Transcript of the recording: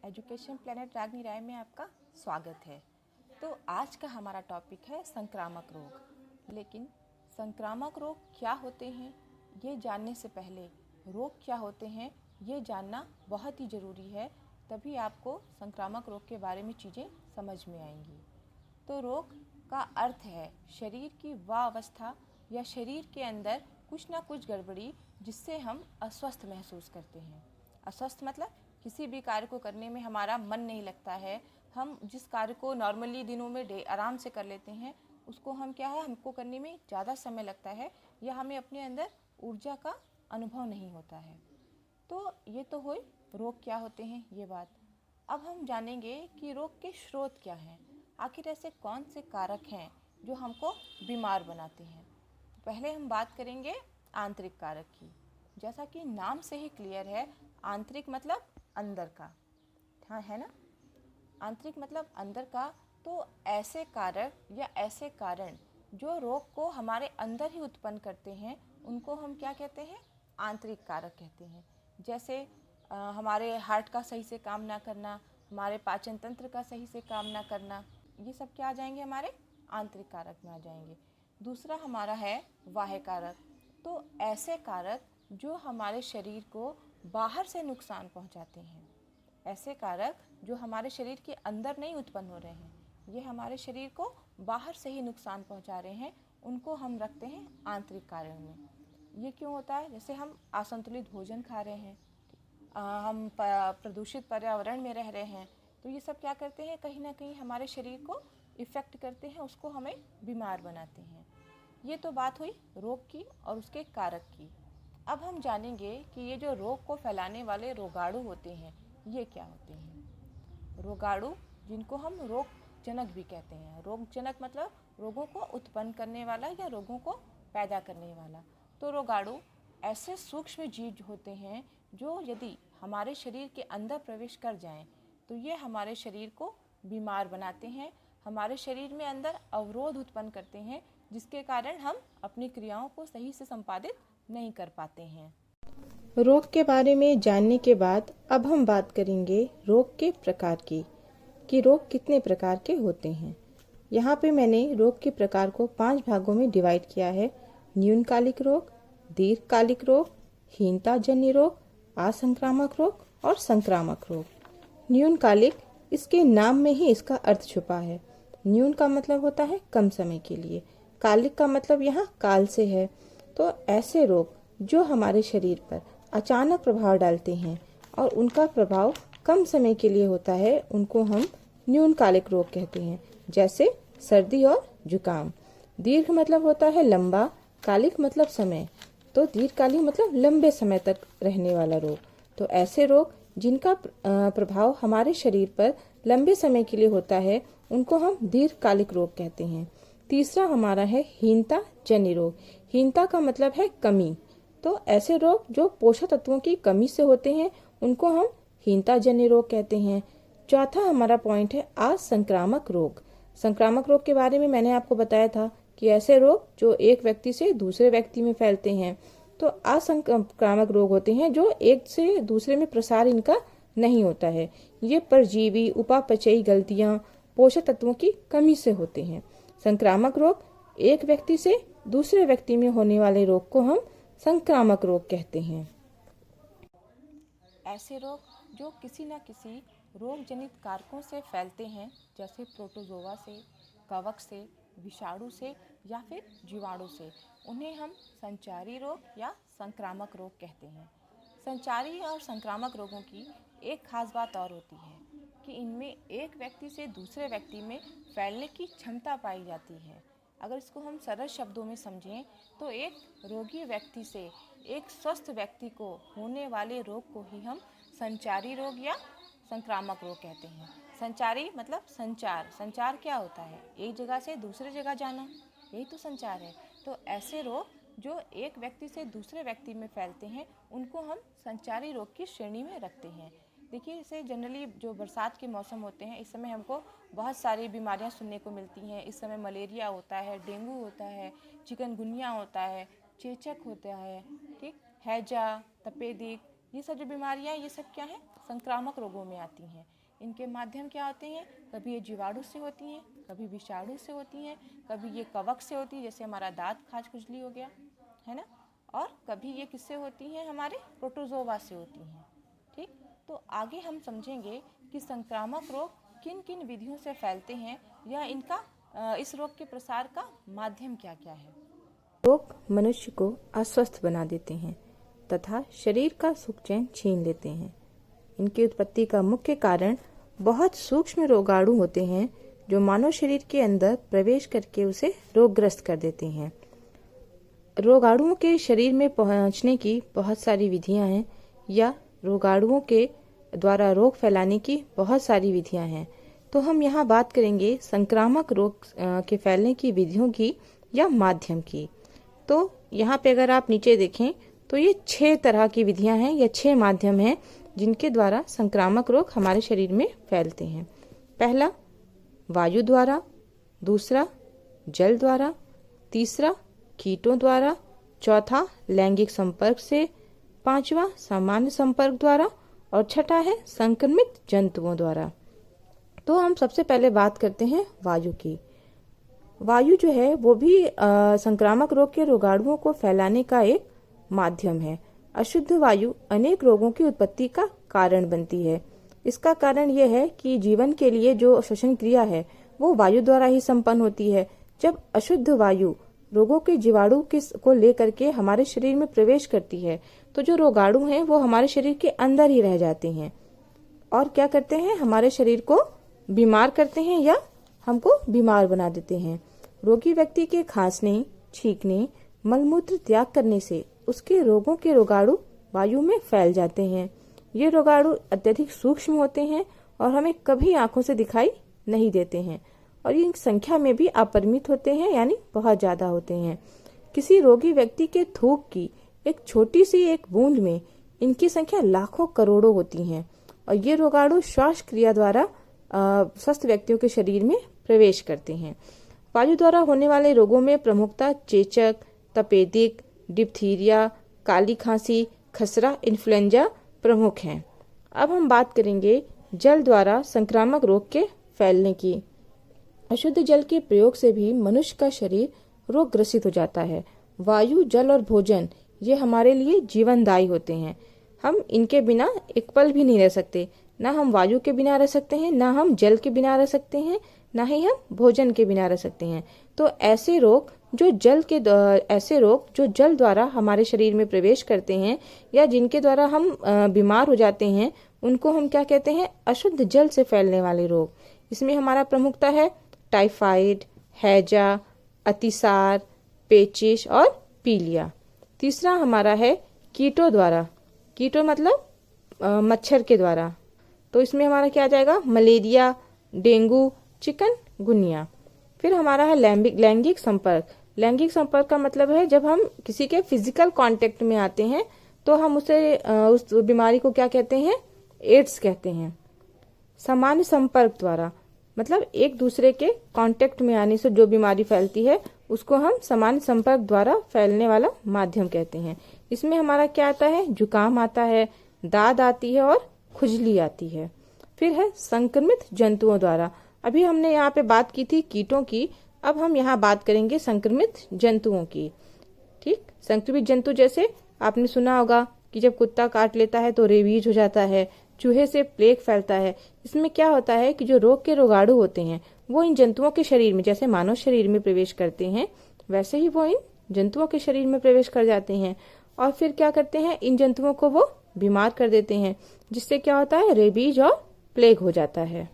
Education planet रागनी राय में आपका स्वागत है। तो आज का हमारा टॉपिक है संक्रामक रोग। लेकिन संक्रामक रोग क्या होते हैं ये जानने से पहले रोग क्या होते हैं ये जानना बहुत ही ज़रूरी है, तभी आपको संक्रामक रोग के बारे में चीज़ें समझ में आएंगी। तो रोग का अर्थ है शरीर की वह अवस्था या शरीर के अंदर कुछ ना कुछ गड़बड़ी जिससे हम अस्वस्थ महसूस करते हैं। अस्वस्थ मतलब किसी भी कार्य को करने में हमारा मन नहीं लगता है। हम जिस कार्य को नॉर्मली दिनों में आराम से कर लेते हैं उसको हमको करने में ज़्यादा समय लगता है या हमें अपने अंदर ऊर्जा का अनुभव नहीं होता है। तो ये तो हुई रोग क्या होते हैं ये बात। अब हम जानेंगे कि रोग के स्रोत क्या हैं, आखिर ऐसे कौन से कारक हैं जो हमको बीमार बनाते हैं। पहले हम बात करेंगे आंतरिक कारक की। जैसा कि नाम से ही क्लियर है, आंतरिक मतलब अंदर का, हाँ है ना, आंतरिक मतलब अंदर का। तो ऐसे कारक या ऐसे कारण जो रोग को हमारे अंदर ही उत्पन्न करते हैं उनको हम क्या कहते हैं, आंतरिक कारक कहते हैं। जैसे हमारे हार्ट का सही से काम ना करना, हमारे पाचन तंत्र का सही से काम ना करना, ये सब क्या आ जाएंगे, हमारे आंतरिक कारक में आ जाएंगे। दूसरा हमारा है बाह्य कारक। तो ऐसे कारक जो हमारे शरीर को बाहर से नुकसान पहुंचाते हैं, ऐसे कारक जो हमारे शरीर के अंदर नहीं उत्पन्न हो रहे हैं, ये हमारे शरीर को बाहर से ही नुकसान पहुंचा रहे हैं, उनको हम रखते हैं आंतरिक कारण में। ये क्यों होता है, जैसे हम असंतुलित भोजन खा रहे हैं, हम प्रदूषित पर्यावरण में रह रहे हैं, तो ये सब क्या करते हैं, कहीं ना कहीं हमारे शरीर को इफ़ेक्ट करते हैं, उसको हमें बीमार बनाते हैं। ये तो बात हुई रोग की और उसके कारक की। अब हम जानेंगे कि ये जो रोग को फैलाने वाले रोगाणु होते हैं ये क्या होते हैं। रोगाणु जिनको हम रोग जनक भी कहते हैं। रोग जनक मतलब रोगों को उत्पन्न करने वाला या रोगों को पैदा करने वाला। तो रोगाणु ऐसे सूक्ष्म जीव होते हैं जो यदि हमारे शरीर के अंदर प्रवेश कर जाएं तो ये हमारे शरीर को बीमार बनाते हैं, हमारे शरीर में अंदर अवरोध उत्पन्न करते हैं, जिसके कारण हम अपनी क्रियाओं को सही से संपादित नहीं कर पाते हैं। रोग के बारे में जानने के बाद अब हम बात करेंगे रोग के प्रकार की, कि रोग कितने प्रकार के होते हैं। यहाँ पे मैंने रोग के प्रकार को 5 भागों में डिवाइड किया है। न्यूनकालिक रोग, दीर्घकालिक रोग, हीनताजन्य रोग, असंक्रामक रोग और संक्रामक रोग। न्यूनकालिक, इसके नाम में ही इसका अर्थ छुपा है। न्यून का मतलब होता है कम समय के लिए, कालिक का मतलब यहाँ काल से है। तो ऐसे रोग जो हमारे शरीर पर अचानक प्रभाव डालते हैं और उनका प्रभाव कम समय के लिए होता है, उनको हम न्यूनकालिक रोग कहते हैं। जैसे सर्दी और जुकाम। दीर्घ मतलब होता है लंबा, कालिक मतलब समय, तो दीर्घकालिक मतलब लंबे समय तक रहने वाला रोग। तो ऐसे रोग जिनका प्रभाव हमारे शरीर पर लंबे समय के लिए होता है उनको हम दीर्घकालिक रोग कहते हैं। तीसरा हमारा है हीनता जन्य रोग। हीनता का मतलब है कमी, तो ऐसे रोग जो पोषक तत्वों की कमी से होते हैं उनको हम हीनता जन्य रोग कहते हैं। चौथा हमारा पॉइंट है असंक्रामक रोग। संक्रामक रोग के बारे में मैंने आपको बताया था कि ऐसे रोग जो एक व्यक्ति से दूसरे व्यक्ति में फैलते हैं। तो असंक्रामक रोग होते हैं जो एक से दूसरे में प्रसार इनका नहीं होता है। ये परजीवी उपापचयी गलतियां पोषक तत्वों की कमी से होते हैं। संक्रामक रोग एक व्यक्ति से दूसरे व्यक्ति में होने वाले रोग को हम संक्रामक रोग कहते हैं। ऐसे रोग जो किसी न किसी रोग जनित कारकों से फैलते हैं, जैसे प्रोटोजोआ से, कवक से, विषाणु से या फिर जीवाणु से, उन्हें हम संचारी रोग या संक्रामक रोग कहते हैं। संचारी और संक्रामक रोगों की एक खास बात और होती है कि इनमें एक व्यक्ति से दूसरे व्यक्ति में फैलने की क्षमता पाई जाती है। अगर इसको हम सरल शब्दों में समझें तो एक रोगी व्यक्ति से एक स्वस्थ व्यक्ति को होने वाले रोग को ही हम संचारी रोग या संक्रामक रोग कहते हैं। संचारी मतलब संचार, संचार क्या होता है, एक जगह से दूसरे जगह जाना, यही तो संचार है। तो ऐसे रोग जो एक व्यक्ति से दूसरे व्यक्ति में फैलते हैं उनको हम संचारी रोग की श्रेणी में रखते हैं। देखिए, इसे जनरली जो बरसात के मौसम होते हैं इस समय हमको बहुत सारी बीमारियां सुनने को मिलती हैं। इस समय मलेरिया होता है, डेंगू होता है, चिकनगुनिया होता है, चेचक होता है, ठीक, हैजा, तपेदिक, ये सब जो बीमारियां ये सब क्या है, संक्रामक रोगों में आती हैं। इनके माध्यम क्या होते हैं, कभी ये जीवाणु से होती हैं, कभी विषाणु से होती हैं, कभी ये कवक से होती है, जैसे हमारा दांत खाज खुजली हो गया है ना, और कभी ये किससे होती हैं, हमारे प्रोटोजोआ से होती हैं। ठीक, तो आगे हम समझेंगे कि संक्रामक रोग किन किन विधियों से फैलते हैं या इनका इस रोग के प्रसार का माध्यम क्या क्या है। रोग मनुष्य को अस्वस्थ बना देते हैं तथा शरीर का सुख चैन छीन लेते हैं। इनकी उत्पत्ति का मुख्य कारण बहुत सूक्ष्म रोगाणु होते हैं जो मानव शरीर के अंदर प्रवेश करके उसे रोगग्रस्त कर देते हैं। रोगाणुओं के शरीर में पहुंचने की बहुत सारी विधियां हैं या रोगाणुओं के द्वारा रोग फैलाने की बहुत सारी विधियां हैं। तो हम यहाँ बात करेंगे संक्रामक रोग के फैलने की विधियों की या माध्यम की। तो यहाँ पे अगर आप नीचे देखें तो ये 6 तरह की विधियां हैं या 6 माध्यम हैं जिनके द्वारा संक्रामक रोग हमारे शरीर में फैलते हैं। पहला वायु द्वारा, दूसरा जल द्वारा, तीसरा कीटों द्वारा, चौथा लैंगिक संपर्क से, पांचवा सामान्य संपर्क द्वारा और छठा है संक्रमित जंतुओं द्वारा। तो हम सबसे पहले बात करते हैं वायु की। वायु जो है वो भी संक्रामक रोग के रोगाणुओं को फैलाने का एक माध्यम है। अशुद्ध वायु अनेक रोगों की उत्पत्ति का कारण बनती है। इसका कारण यह है कि जीवन के लिए जो श्वसन क्रिया है वो वायु द्वारा ही संपन्न होती है। जब अशुद्ध वायु रोगों के जीवाणु को लेकर के हमारे शरीर में प्रवेश करती है तो जो रोगाणु हैं वो हमारे शरीर के अंदर ही रह जाते हैं और क्या करते हैं, हमारे शरीर को बीमार करते हैं या हमको बीमार बना देते हैं। रोगी व्यक्ति के खांसने, छींकने, मलमूत्र त्याग करने से उसके रोगों के रोगाणु वायु में फैल जाते हैं। ये रोगाणु अत्यधिक सूक्ष्म होते हैं और हमें कभी आंखों से दिखाई नहीं देते हैं और ये संख्या में भी अपरिमित होते हैं, यानी बहुत ज्यादा होते हैं। किसी रोगी व्यक्ति के थूक की एक छोटी सी एक बूंद में इनकी संख्या लाखों करोड़ों होती हैं और ये रोगाणु श्वास क्रिया द्वारा स्वस्थ व्यक्तियों के शरीर में प्रवेश करते हैं। वायु द्वारा होने वाले रोगों में प्रमुखता चेचक, तपेदिक, डिप्थीरिया, काली खांसी, खसरा, इन्फ्लुएंजा प्रमुख हैं। अब हम बात करेंगे जल द्वारा संक्रामक रोग के फैलने की। अशुद्ध जल के प्रयोग से भी मनुष्य का शरीर रोग ग्रसित हो जाता है। वायु, जल और भोजन ये हमारे लिए जीवनदायी होते हैं। हम इनके बिना एक पल भी नहीं रह सकते। ना हम वायु के बिना रह सकते हैं, ना हम जल के बिना रह सकते हैं, ना ही हम भोजन के बिना रह सकते हैं। तो ऐसे रोग जो जल द्वारा हमारे शरीर में प्रवेश करते हैं या जिनके द्वारा हम बीमार हो जाते हैं उनको हम क्या कहते हैं, अशुद्ध जल से फैलने वाले रोग। इसमें हमारा प्रमुखता है टाइफाइड, हैजा, अतिसार, पेचिश और पीलिया। तीसरा हमारा है कीटों द्वारा। कीटों मतलब मच्छर के द्वारा। तो इसमें हमारा क्या आ जाएगा, मलेरिया, डेंगू, चिकनगुनिया। फिर हमारा है लैंगिक संपर्क। लैंगिक संपर्क का मतलब है जब हम किसी के फिजिकल कांटेक्ट में आते हैं तो हम उस बीमारी को क्या कहते हैं, एड्स कहते हैं। सामान्य संपर्क द्वारा मतलब एक दूसरे के कांटेक्ट में आने से जो बीमारी फैलती है उसको हम सामान्य संपर्क द्वारा फैलने वाला माध्यम कहते हैं। इसमें हमारा क्या आता है, जुकाम आता है, दाद आती है और खुजली आती है। फिर है संक्रमित जंतुओं द्वारा। अभी हमने यहाँ पे बात की थी कीटों की, अब हम यहाँ बात करेंगे संक्रमित जंतुओं की। ठीक, संक्रमित जंतु जैसे आपने सुना होगा कि जब कुत्ता काट लेता है तो रेबीज हो जाता है, चूहे से प्लेग फैलता है। इसमें क्या होता है कि जो रोग के रोगाणु होते हैं वो इन जंतुओं के शरीर में, जैसे मानव शरीर में प्रवेश करते हैं वैसे ही वो इन जंतुओं के शरीर में प्रवेश कर जाते हैं और फिर क्या करते हैं, इन जंतुओं को वो बीमार कर देते हैं, जिससे क्या होता है, रेबीज और प्लेग हो जाता है।